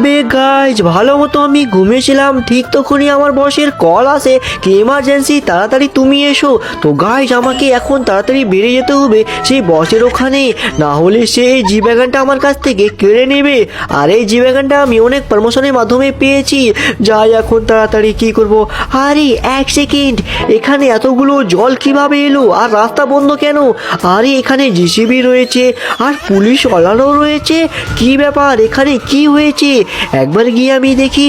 বে গাইজ ভালো মতো আমি ঘুমিয়েছিলাম, ঠিক তখনই আমার বসের কল আসে কি এমার্জেন্সি তাড়াতাড়ি তুমি এসো। তো গাইজ আমাকে এখন তাড়াতাড়ি বেরিয়ে যেতে হবে সেই বসের ওখানে, না হলে সে এই জি ব্যাগানটা আমার কাছ থেকে কেড়ে নেবে। আর এই জি ব্যাগানটা আমি অনেক প্রমোশনের মাধ্যমে পেয়েছি। যাই এখন তাড়াতাড়ি, কি করব। আরে এক সেকেন্ড, এখানে এতগুলো জল কিভাবে এলো আর রাস্তা বন্ধ কেন? আরে এখানে জিসিবি রয়েছে আর পুলিশ ওয়ালারও রয়েছে, কি ব্যাপার এখানে কি হয়েছে? একবার গিয়ে আমি দেখি।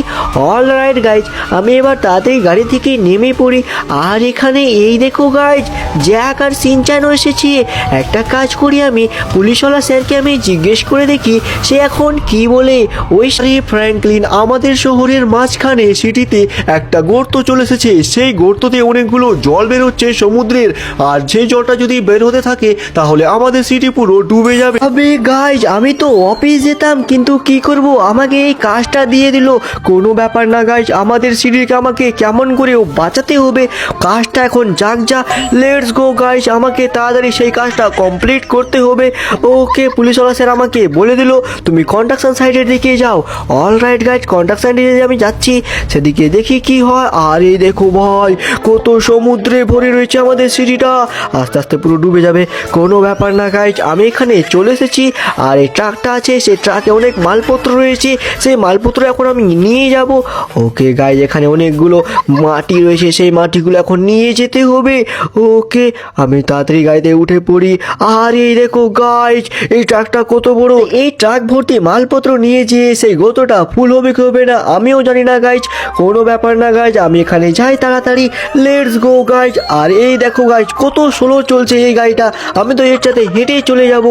অল রাইট গাইজ, আমি এবার তাড়াতাড়ি গাড়ি থেকে নেমে পড়ি। আর এখানে এই দেখো গাইজ, জ্যাক আর সিনচানও এসেছে। একটা কাজ করি, আমি পুলিশওয়ালা স্যারকে আমি জিজ্ঞেস করে দেখি সে এখন কি বলে। ওই ফ্র্যাঙ্কলিন, আমাদের শহরের মাঝখানে সিটিতে একটা গর্ত চলে এসেছে, সেই গর্ততে অনেকগুলো জল বেরোচ্ছে সমুদ্রের, আর সেই জলটা যদি বের হতে থাকে তাহলে আমাদের সিটি পুরো ডুবে যাবে। আবে গাইজ, আমি তো অফিস যেতাম, কিন্তু কি করব, আমাকে এই কাজটা দিয়ে দিল। কোনো ব্যাপার না গাইজ, আমাদের সিটিকে আমাকে কেমন করেও বাঁচাতে হবে। কাজটা এখন যাক যা, লেটস গো গাইজ, আমাকে তাড়াতাড়ি সেই কাজটা কমপ্লিট করতে হবে। ওকে, পুলিশওয়ালা স্যার আমাকে বলে দিল তুমি কন্ট্রাকশন সাইডের দিকে যাও। অল রাইট গাইজ, কন্ট্রাকশন সাইডে আমি যাচ্ছি, সেদিকে দেখি কি হয়। আর এই দেখো ভাই, কত সমুদ্রে ভরে রয়েছে আমাদের সিটিটা, আস্তে আস্তে পুরো ডুবে যাবে। কোনো ব্যাপার না গাইজ, আমি এখানে চলে এসেছি। আর এই ট্রাকটা আছে, সেই ট্রাকে অনেক মালপত্র রয়েছে, সেই মালপত্র এখন আমি নিয়ে যাব। ওকে গাইজ, এখানে অনেকগুলো মাটি রয়েছে, সেই মাটিগুলো এখন নিয়ে যেতে হবে। ওকে, আমি তাড়াতাড়ি গাড়িতে উঠে পড়ি। আর এই দেখো গাইজ, এই ট্রাকটা কত বড়, এই ট্রাক ভর্তি মালপত্র নিয়ে যেয়ে সেই গতটা ফুল হবে কি হবে না আমিও জানি না গাইজ। কোনো ব্যাপার না গাইজ, আমি এখানে যাই তাড়াতাড়ি, লেটস গো গাইজ। আর এই দেখো গাইজ, কত স্লো চলছে এই গাড়িটা, আমি তো এর সাথে হেঁটেই চলে যাব।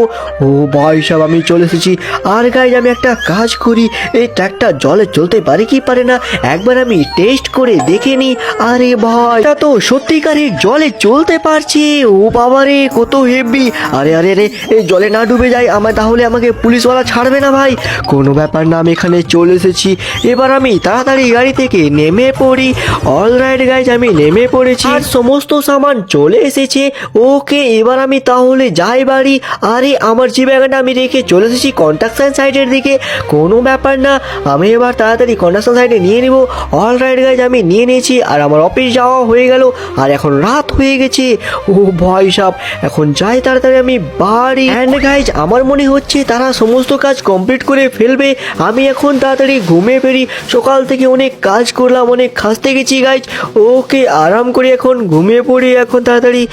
ও ভাই সাহেব, আমি চলে এসেছি। আর গাইজ, আমি একটা কাজ করি, এই ট্রাকটা জলে চলতে পারে কি পারে না একবার আমি টেস্ট করে দেখে নিই। আরে ভাই, এটা তো সত্যিকারের জলে চলতে পারছে। ও বাবা রে, কত হেভি। আরে আরে রে, এই জলে না ডুবে যায় আমার, তাহলে আমাকে পুলিশওয়ালা ছাড়বে না ভাই। কোনো ব্যাপার না, আমি এখানে চলে এসেছি। এবার আমি তাড়াতাড়ি গাড়ি থেকে নেমে পড়ি। অল রাইট গাইজ, আমি নেমে পড়েছি আর সমস্ত সামান চলে এসেছে। ওকে, এবার আমি তাহলে যাই বাড়ি। আরে আমার জি ব্যাগটা আমি রেখে চলে এসেছি কন্ট্রাকশন সাইডের দিকে। কোনো ব্যাপার না, আমি এবার তাড়াতাড়ি কন্ট্রাকশন সাইডে নিয়ে নিব। অল রাইট গাইজ, আমি নিয়ে নিয়েছি আর আমার অফিস যাওয়া হয়ে গেল। আর এখন রাত হয়ে গেছে। ও ভয় সাপ, এখন যাই তাড়াতাড়ি আমি বাড়ি। অ্যান্ড গাইজ, আমার মনে হচ্ছে তারা সমস্ত কাজ কমপ্লিট করে ফেলবে। আমি এখন তাড়াতাড়ি ঘুমিয়ে ফেরি, সকাল থেকে অনেক কাজ করলাম, অনেক খাসতে গেছি গাইজ। ওকে, আরাম করে এখন ঘুমিয়ে পড়ি এখন তাড়াতাড়ি।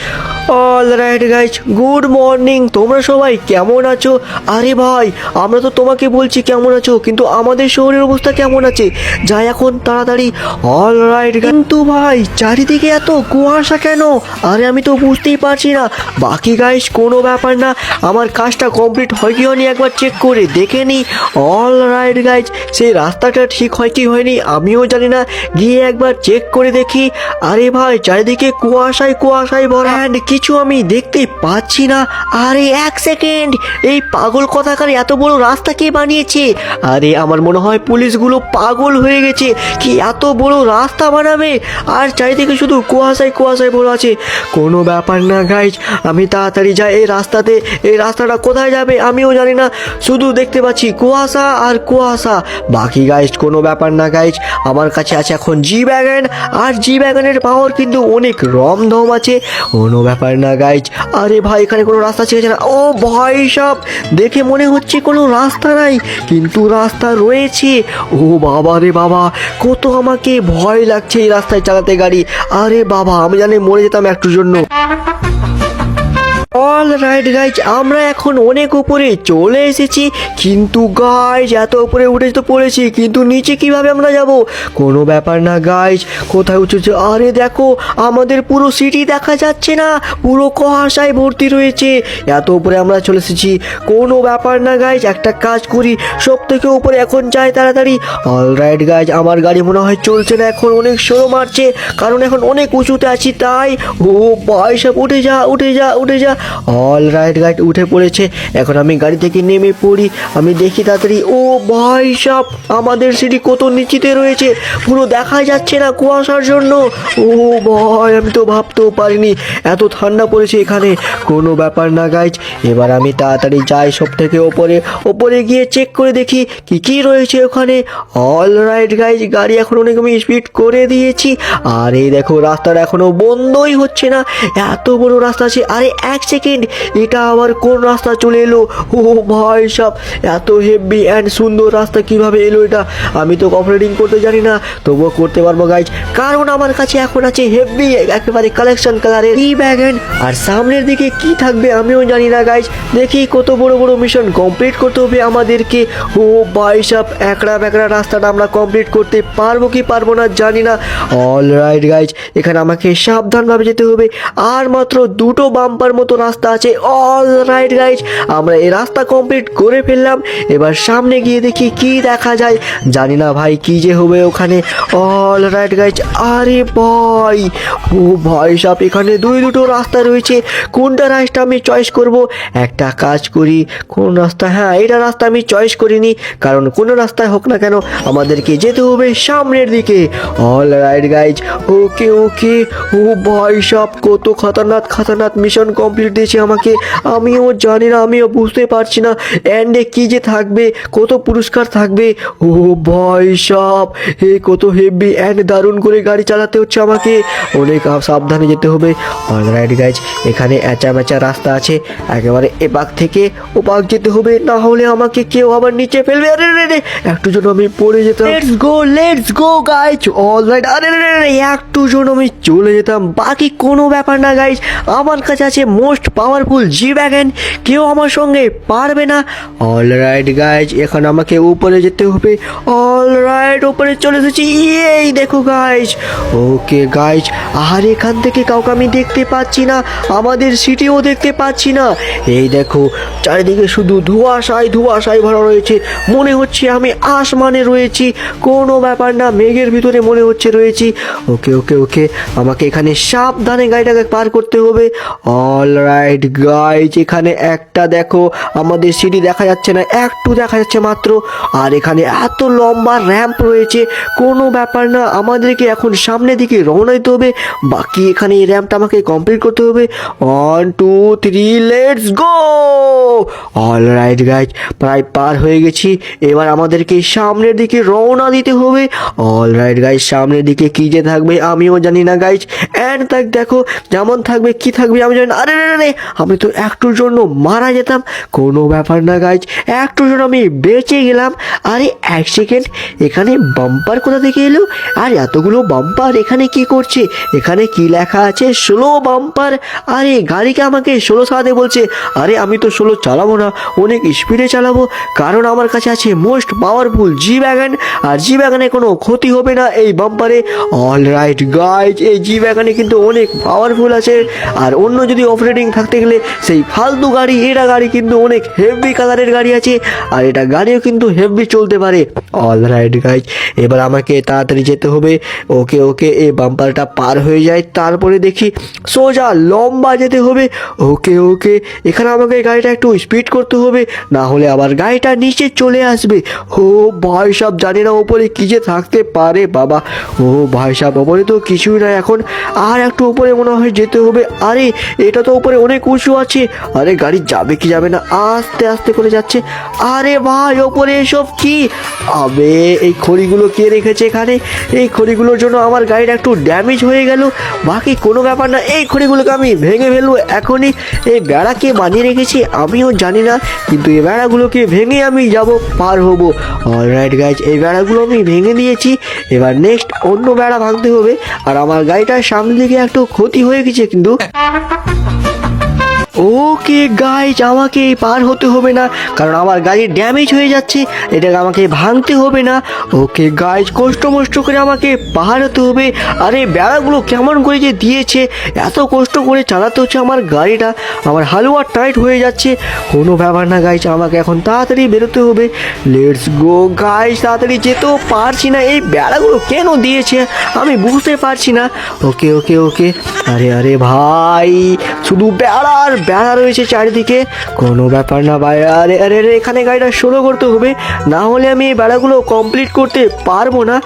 All right guys, good morning, তোমরা সবাই কেমন আছো? আরে ভাই, আমরা তো তোমাকে বলছি কেমন আছো, কিন্তু আমাদের শহরের অবস্থা কেমন আছে? যাই এখন তাড়াতাড়ি। অল রাইট, কিন্তু ভাই চারিদিকে এত কুয়াশা কেন? আরে আমি তো বুঝতেই পারছি না। বাকি গাইজ, কোনো ব্যাপার না, আমার কাজটা কমপ্লিট হয় কি হয়নি একবার চেক করে দেখে নিই। অল রাইট গাইজ, সেই রাস্তাটা ঠিক হয় কি হয়নি আমিও জানি না, গিয়ে একবার চেক করে দেখি। আরে ভাই, চারিদিকে কুয়াশায় কুয়াশায় ভরা, and কিছু আমি দেখতে পাচ্ছি না। আরে এক সেকেন্ড, এই পাগল কথাকার এত বড় রাস্তা কে বানিয়েছে? আরে আমার মনে হয় পুলিশগুলো পাগল হয়ে গেছে, কি এত বড় রাস্তা বানাবে আর চারিদিকে শুধু কুয়াশায় কুয়াশায় ভরা আছে। কোনো ব্যাপার না গাইজ, আমি তাড়াতাড়ি যাই এই রাস্তাতে। এই রাস্তাটা কোথায় যাবে আমিও জানি না, শুধু দেখতে পাচ্ছি কুয়াশা আর কুয়াশা। বাকি গাইজ, কোনো ব্যাপার না গাইজ, আমার কাছে আছে এখন জি ব্যাগন, আর জি ব্যাগনের পাওয়ার কিন্তু অনেক রমধম আছে। কোনো ব্যাপার না গাইজ। আরে ভাই, এখানে কোনো রাস্তা ছিল না। ও ভাই সব, দেখে মনে হচ্ছে কোনো রাস্তা নাই, কিন্তু রাস্তা রয়েছে। ও বাবা রে বাবা, কত আমাকে ভয় লাগছে এই রাস্তায় চালাতে গাড়ি। আরে বাবা, আমি জানি মরে যেতাম একটুর জন্য। অল রাইট গাইজ, আমরা এখন অনেক উপরে চলে এসেছি, কিন্তু গাইজ এত উপরে উঠে তো পড়েছি, কিন্তু নিচে কিভাবে আমরা যাব? কোনো ব্যাপার না গাইজ, কোথায় উঠেছে? আরে দেখো, আমাদের পুরো সিটি দেখা যাচ্ছে না, পুরো কুয়াশায় ভর্তি রয়েছে। এত উপরে আমরা চলে এসেছি। কোনো ব্যাপার না গাইজ, একটা কাজ করি, সব থেকে উপরে এখন যাই তাড়াতাড়ি। অল রাইট গাইজ, আমার গাড়ি মনে হয় চলছে না এখন, অনেক স্লো মারছে, কারণ এখন অনেক উঁচুতে আছি তাই। ও ভাই সব, উঠে যা উঠে যা উঠে যা। অল রাইট গাইড উঠে পড়েছে। এখন আমি গাড়ি থেকে নেমে পড়ি, আমি দেখি তাড়াতাড়ি। ও ভাই সাব, আমাদের সিটি কত নিচেতে রয়েছে, পুরো দেখা যাচ্ছে না কুয়াশার জন্য। ও ভাই, আমি তো ভাবতেও পারিনি এত ঠান্ডা পড়েছে এখানে। কোনো ব্যাপার না গাইজ, এবার আমি তাড়াতাড়ি যাই সব থেকে ওপরে গিয়ে চেক করে দেখি কি কি রয়েছে ওখানে। অল রাইট গাইজ, গাড়ি এখন অনেক আমি স্পিড করে দিয়েছি। আর এই দেখো রাস্তাটা এখনো বন্ধই হচ্ছে না, এত বড় রাস্তা আছে। আরে এক সেকেন্ড, এটা আবার কোন রাস্তা চলে এলো? ও ভাই সাব, এত হেভি অ্যান্ড সুন্দর রাস্তা কিভাবে এলো এটা? আমি তো অপারেটিং করতে জানি না, তবুও করতে পারবো গাইজ, কারণ আমার কাছে এখন আছে হেভি একেবারে কালেকশন কালারের ই ব্যাগন। আর সামনের দিকে কি থাকবে আমিও জানি না গাইজ। দেখি কত বড় বড় মিশন কমপ্লিট করতে হবে আমাদেরকে। ও ভাই সাব, একড়া ব্যাকড়া রাস্তাটা আমরা কমপ্লিট করতে পারবো কি পারবো না জানি না। অল রাইট গাইজ, এখানে আমাকে সাবধানভাবে যেতে হবে। আর মাত্র দুটো বাম্পার মতো রাস্তা আছে। অল রাইট গাইজ, আমরা এই রাস্তা কমপ্লিট করে ফেললাম। এবার সামনে গিয়ে দেখি কি দেখা যায়, জানি না ভাই কি যে হবে ওখানে। অল রাইট গাইজ, আরে ভাই, ও ভাই সাব, এখানে দুটো রাস্তা রয়েছে। কোনটা রাস্তা আমি চয়েস করব? একটা কাজ করি, কোন রাস্তা, হ্যাঁ এটা রাস্তা আমি চয়েস করিনি, কারণ কোনো রাস্তায় হোক না কেন আমাদেরকে যেতে হবে সামনের দিকে। অল রাইট গাইজ, ওকে ওকে। ও ভাই সাব, কত খতরনাক মিশন কমপ্লিট দিয়েছে আমাকে, আমিও জানি না, আমিও বুঝতে পারছি না এন্ডে কি যে থাকবে, কত পুরস্কার থাকবে। ও ভাই সাব, কত হেভি অ্যান্ড দারুণ করে গাড়ি চালাতে হচ্ছে আমাকে, অনেক সাবধানে যেতে হবে। অল রাইট গাইজ, এখানে এঁচা রাস্তা আছে, একেবারে এপাক থেকে ওপাক যেতে হবে, না হলে আমাকে কেউ আবার নিচে ফেলবে। আরে রে, একটু জন্য আমি পড়ে যেতাম। Let's go guys. All right, আরে রে, একটু জন্য আমি চলে যেতাম, বাকি কোনো ব্যাপার না গাইজ। আমার কাছে আছে মোস্ট পাওয়ারফুল জি ব্যাগন, কেউ আমার সঙ্গে পারবে না। অল রাইট গাইজ, এখন আমাকে উপরে যেতে হবে। অল রাইট, উপরে চলে এসেছি, এই দেখো গাইজ। ওকে গাইজ, আর এখান থেকে কাউকে আমি দেখতে পাচ্ছি না, আমাদের সিটিও দেখতে পাচ্ছি না। এই দেখো চারিদিকে শুধু ধোঁয়াশায় ভরা রয়েছে, মনে হচ্ছে আমি আসমানে রয়েছি। কোনো ব্যাপার না, মেঘের ভিতরে মনে হচ্ছে রয়েছি। ওকে ওকে ওকে, আমাকে এখানে সাবধানে গাড়িটাকে পার করতে হবে। অল রাইট গাইজ, এখানে একটা দেখো আমাদের সিটি দেখা যাচ্ছে না, একটু দেখা যাচ্ছে মাত্র। আর এখানে এত লম্বা র্যাম্প রয়েছে, কোনো ব্যাপার না, আমাদেরকে এখন সামনের দিকে রওনা দিতে হবে। বাকি এখানে এই র্যাম্পটা আমাকে কমপ্লিট করতে হবে। 1 2 3 let's go. All right guys, প্রায় পার হয়ে গেছি, এবার আমাদেরকে সামনের দিকে রওনা দিতে হবে। অল রাইট গাইজ, সামনের দিকে কি যে থাকবে আমিও জানি না গাইজ, অ্যান্ড দেখো যেমন থাকবে কি থাকবে আমি জানি না। আরে রে, আমি তো একটুর জন্য মারা যেতাম, কোনো ব্যাপার না গাইজ, একটুর জন্য আমি বেঁচে গেলাম। আরে এক সেকেন্ড, এখানে বাম্পার কোথা থেকে এলো? আর এতগুলো বাম্পার এখানে কি করছে? এখানে কি লেখা আছে? 16 বাম্পার। আরে গাড়িকে আমাকে 16 চালাতে বলছে। আরে আমি তো 16 চালাবো না, অনেক স্পিডে চালাবো, কারণ আমার কাছে আছে মোস্ট পাওয়ারফুল জি ব্যাগন। আর জি ব্যাগনে কোনো ক্ষতি হবে না এই বাম্পারে। অল রাইট গাইজ, এই জি ব্যাগনে কিন্তু অনেক পাওয়ারফুল আছে। আর অন্য যদি অপারেটিং থাকতে গেলে সেই ফালতু গাড়ি, এটা গাড়ি কিন্তু অনেক হেভি কালারের গাড়ি আছে, আর এটা গাড়িও কিন্তু হেভি চলতে পারে। অল রাইট গাইজ, এবার আমাকে তাড়াতাড়ি যেতে হবে। ওকে ওকে, এই বাম্পারটা পার হয়ে যায়, তারপরে দেখি সোজা লম্বা যেতে হবে। ওকে ওকে, এখানে আমাকে গাড়িটা একটু স্পিড করতে হবে, না হলে আবার গাড়িটা নিচে চলে আসবে। ও ভাই সাহেব, জানি না ওপরে কি যে থাকতে পারে বাবা। ও ভাই সাহেব, ওপরে তো কিছুই নাই এখন, আর একটু উপরে মনে হয় যেতে হবে। আরে এটা তো উপরে অনেক উঁচু আছে, আরে গাড়ি যাবে কি যাবে না, আস্তে আস্তে করে যাচ্ছে। আরে ভাই, ওপরে এসব কি? আবে এই খড়িগুলো কে রেখেছে এখানে? এই খড়িগুলোর জন্য আমার গাড়িটা একটু ড্যামেজ হয়ে গেল, বাকি কোনো ব্যাপার না, এই খড়িগুলোকে আমি ভেঙে ফেলবো এখনই। এই বেড়া কে বানিয়ে রেখেছি আমিও জানি না, কিন্তু এই বেড়াগুলোকে ভেঙে আমি যাব, পার হব। অলরাইট গাইজ, এই বেড়াগুলো আমি ভেঙে দিয়েছি, এবার নেক্সট অন্য বেড়া ভাঙতে হবে। আর আমার গাড়িটার সামনে দিকে একটু ক্ষতি হয়ে গেছে কিন্তু। ওকে গাইজ, আমাকে পার হতে হবে না, কারণ আমার গাড়ি ড্যামেজ হয়ে যাচ্ছে, এটাকে আমাকে ভাঙতে হবে না। ওকে গাইজ, কষ্ট করে আমাকে পার হতে হবে। আরে বেড়াগুলো কেমন করে যে দিয়েছে, এত কষ্ট করে চালাতে হচ্ছে আমার গাড়িটা, আমার হালুয়া টাইট হয়ে যাচ্ছে। কোনো ব্যাপার না গাইজ, আমাকে এখন তাড়াতাড়ি বেরোতে হবে। লেটস গো গাইজ, তাড়াতাড়ি যেতেও পারছি না, এই বেড়াগুলো কেন দিয়েছে আমি বুঝতে পারছি না। ওকে ওকে ওকে, আরে ভাই শুধু বেড়া আর বেড়া রয়েছে চারিদিকে। কোনো ব্যাপার না ভাই, আরে আরে আরে এখানে গাড়িটা স্লো করতে হবে, না হলে আমি এই বেড়াগুলো কমপ্লিট করতে পারবো না।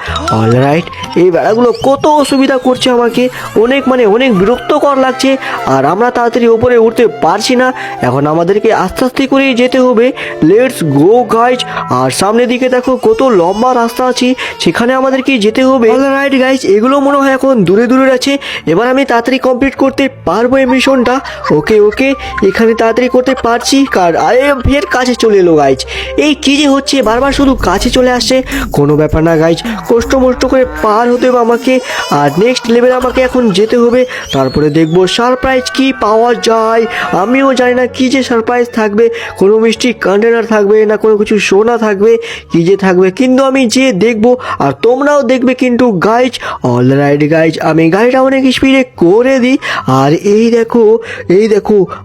অলরাইট, এই বেড়াগুলো কত অসুবিধা করছে আমাকে, অনেক অনেক বিরক্তকর লাগছে। আর আমরা তাড়াতাড়ি ওপরে উঠতে পারছি না। এখন আমাদেরকে আস্তে আস্তে করেই যেতে হবে। Let's go guys. আর সামনের দিকে দেখো কত লম্বা রাস্তা আছে, সেখানে আমাদেরকে যেতে হবে। অলরাইট গাইজ, এগুলো মনে হয় এখন দূরে দূরে আছে। এবার আমি তাড়াতাড়ি কমপ্লিট করতে পারবো এই মিশনটা। ওকে ওকে, এখানে তাড়াতাড়ি করতে পারছি। আরে ফের কাছে চলে এলো গাইজ, এই কি যে হচ্ছে, বারবার শুধু কাছে চলে আসছে। কোনো ব্যাপার না গাইজ, কষ্ট মষ্ট করে পার হতে হবে আমাকে। আর নেক্সট লেভেলে আমাকে এখন যেতে হবে, তারপরে দেখবো সারপ্রাইজ কি পাওয়া যায়। আমিও জানি না কি যে সারপ্রাইজ থাকবে, কোনো মিষ্টি কন্টেনার থাকবে না কোনো কিছু সোনা থাকবে, কি যে থাকবে, কিন্তু আমি যে দেখবো আর তোমরাও দেখবে কিন্তু গাইজ। অলরাইট গাইজ, আমি গাড়িটা অনেক স্পিডে করে দিই। আর এই দেখো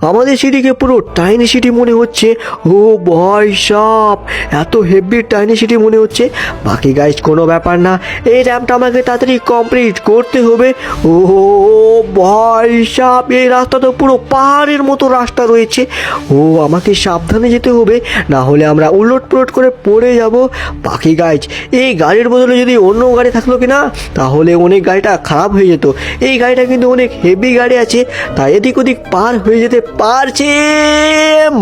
আমাদের সিটিকে পুরো টাইনি সিটি মনে হচ্ছে। ও ভাই সাপ, এত হেভি টাইনি সিটি মনে হচ্ছে। বাকি গাইজ কোনো ব্যাপার না, এই র্যাম্পটা আমাকে তাড়াতাড়ি কমপ্লিট করতে হবে। ও ভাই সাপ, এই রাস্তা তো পুরো পাহাড়ের মতো রাস্তা রয়েছে। ও আমাকে সাবধানে যেতে হবে, না হলে আমরা উলট পুলট করে পড়ে যাব। বাকি গাইজ, এই গাড়ির বদলে যদি অন্য গাড়ি থাকলো কি না, তাহলে অনেক গাড়িটা খারাপ হয়ে যেত। এই গাড়িটা কিন্তু অনেক হেভি গাড়ি আছে, তাই এদিক ওদিক পার হয়ে যেতে পারছে।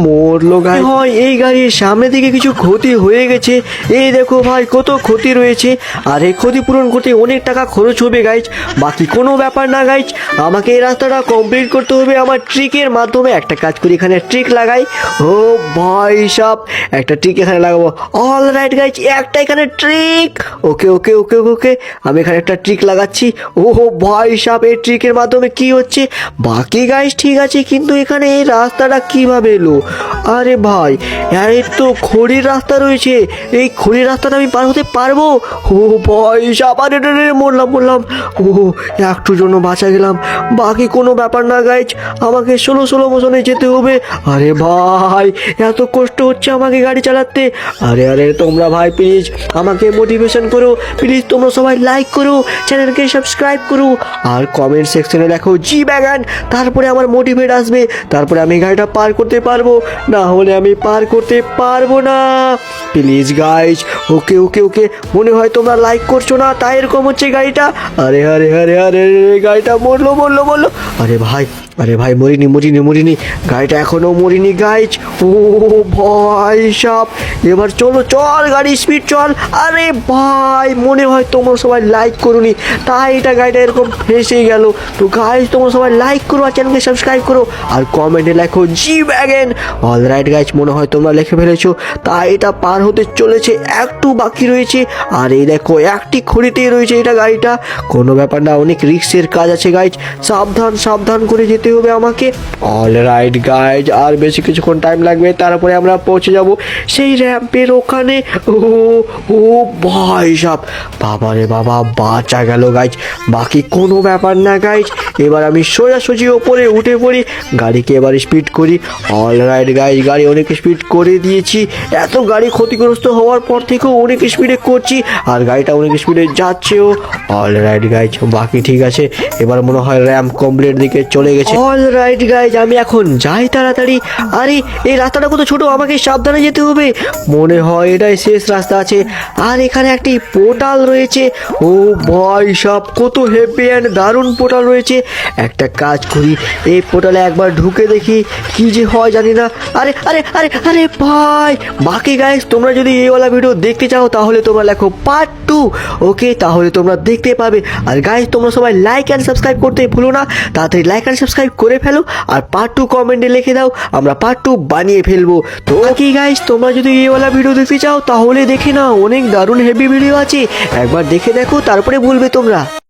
মরলো গাড়ি হয়, এই গাড়ির সামনে দিকে কিছু ক্ষতি হয়ে গেছে। এই দেখো ভাই কত ক্ষতি রয়েছে, আর এই ক্ষতিপূরণ করতে অনেক টাকা খরচ হবে গাইজ। বাকি কোনো ব্যাপার না গাইজ, আমাকে এই রাস্তাটা কমপ্লিট করতে হবে আমার ট্রিকের মাধ্যমে। একটা কাজ করি, এখানে ট্রিক লাগাই। ও ভাই সাপ, একটা ট্রিক এখানে লাগাবো। অলরাইট গাইজ, একটা এখানে ট্রিক। ওকে ওকে ওকে ওকে, আমি এখানে একটা ট্রিক লাগাচ্ছি। ও ভাই সাপ, এই ট্রিকের মাধ্যমে কি হচ্ছে? বাকি গাইজ ঠিক আছে, কিন্তু এখানে এই রাস্তাটা কিভাবে এলো? আরে ভাই, এই তো খড়ির রাস্তা রয়েছে, এই খড়ির রাস্তাটা আমি পার হতে পারবো? ও ভাই সাপ, আরে মরলাম। ও একটু জন্য বাঁচা গেলাম। বাকি কোনো ব্যাপার না গাইজ, আমাকে ষোলো মোশনে যেতে হবে। আরে ভাই, এত কষ্ট হচ্ছে আমাকে গাড়ি চালাতে। আরে আরে তোমরা ভাই প্লিজ আমাকে মোটিভেশন করো, প্লিজ তোমরা সবাই লাইক করো, চ্যানেলকে সাবস্ক্রাইব করো, আর কমেন্ট সেকশনে লেখো জি ব্যাগান। তারপরে আমার মোটিভেট আসবে, তারপরে আমি গাড়িটা পার করতে পারবো, না হলে আমি পার করতে পারবো না। Please guys. ওকে ওকে ওকে, মনে হয় তোমরা লাইক করছো না, তাই এরকম হচ্ছে গাড়িটা। আরে আরে আরে আরে গাড়িটা মরলো। আরে ভাই মরিনি, গাড়িটা এখনো মরিনি গাইজ। ও ভাই সাপ, এবার চল গাড়ি স্পিড চল। আরে ভাই, মনে হয় তোমরা সবাই লাইক করোনি, তাই এটা গাড়িটা এরকম ফেসে গেল। তো গাইজ তোমরা সবাই লাইক করো আর চ্যানেলকে সাবস্ক্রাইব করো, আর কমেন্টে লেখো জি ব্যাগেন। অলরাইট গাইজ, মনে হয় তোমরা লিখে ফেলেছো, তাই এটা পার হতে চলেছে, একটু বাকি রয়েছে। আর এই দেখো একটি খড়িতেই রয়েছে এটা গাড়িটা। কোনো ব্যাপার না, অনেক রিস্কের কাজ আছে গাইজ, সাবধান করে যেতে হবে আমাকে। অলরাইট গাইজ, আর বেশি কিছুক্ষণ টাইম লাগবে, তারপরে আমরা পৌঁছে যাব সেই র্যাম্পের ওখানে। ও ভাই সাপ, বাবারে বাবা, বাঁচা গেল গাইজ। বাকি কোনো ব্যাপার না গাইজ, এবার আমি সোজাসুজি ওপরে উঠে পড়ি, গাড়িকে এবার স্পিড করি। অলরাইট গাইজ, গাড়ি অনেক স্পিড করে দিয়েছি। এত গাড়ি ক্ষতিগ্রস্ত হওয়ার পর থেকেও অনেক স্পিডে করছি, আর গাড়িটা অনেক স্পিডে যাচ্ছেও। অলরাইট গাইজ, বাকি ঠিক আছে, এবার মনে হয় র্যাম্প কমপ্লিট দিকে চলে গেছে। অলরাইট গাইজ, আমি এখন যাই তাড়াতাড়ি। আরে এই রাস্তাটা কত ছোট, আমাকে সাবধানে যেতে হবে। মনে হয় এটাই শেষ রাস্তা আছে। আর এখানে একটি পোর্টাল রয়েছে। ও ভাই সব কত হেভি অ্যান্ড দারুণ পোর্টাল রয়েছে। একটা কাজ করি, এই পোর্টালে একবার ঢুকে দেখি কি যে হয় জানি না। আরে আরে আরে আরে ভাই, বাকি গাইজ তোমরা যদি এইওয়ালা ভিডিও দেখতে চাও তাহলে তোমরা লেখো পার্ট 2। ওকে, তাহলে তোমরা দেখতে পাবে। আর গাইজ তোমরা সবাই লাইক অ্যান্ড সাবস্ক্রাইব করতে ভুলো না, তাড়াতাড়ি লাইক অ্যান্ড সাবস্ক্রাইব করে ফেলো, আর পার্ট 2 কমেন্টে লিখে দাও, আমরা পার্ট 2 বানিয়ে ফেলবো। তো কি গাইজ, তোমরা যদি এইওয়ালা ভিডিও দেখতে চাও তাহলে দেখে নাও, অনেক দারুণ হেভি ভিডিও আছে, একবার দেখে দেখো, তারপরে বলবে তোমরা।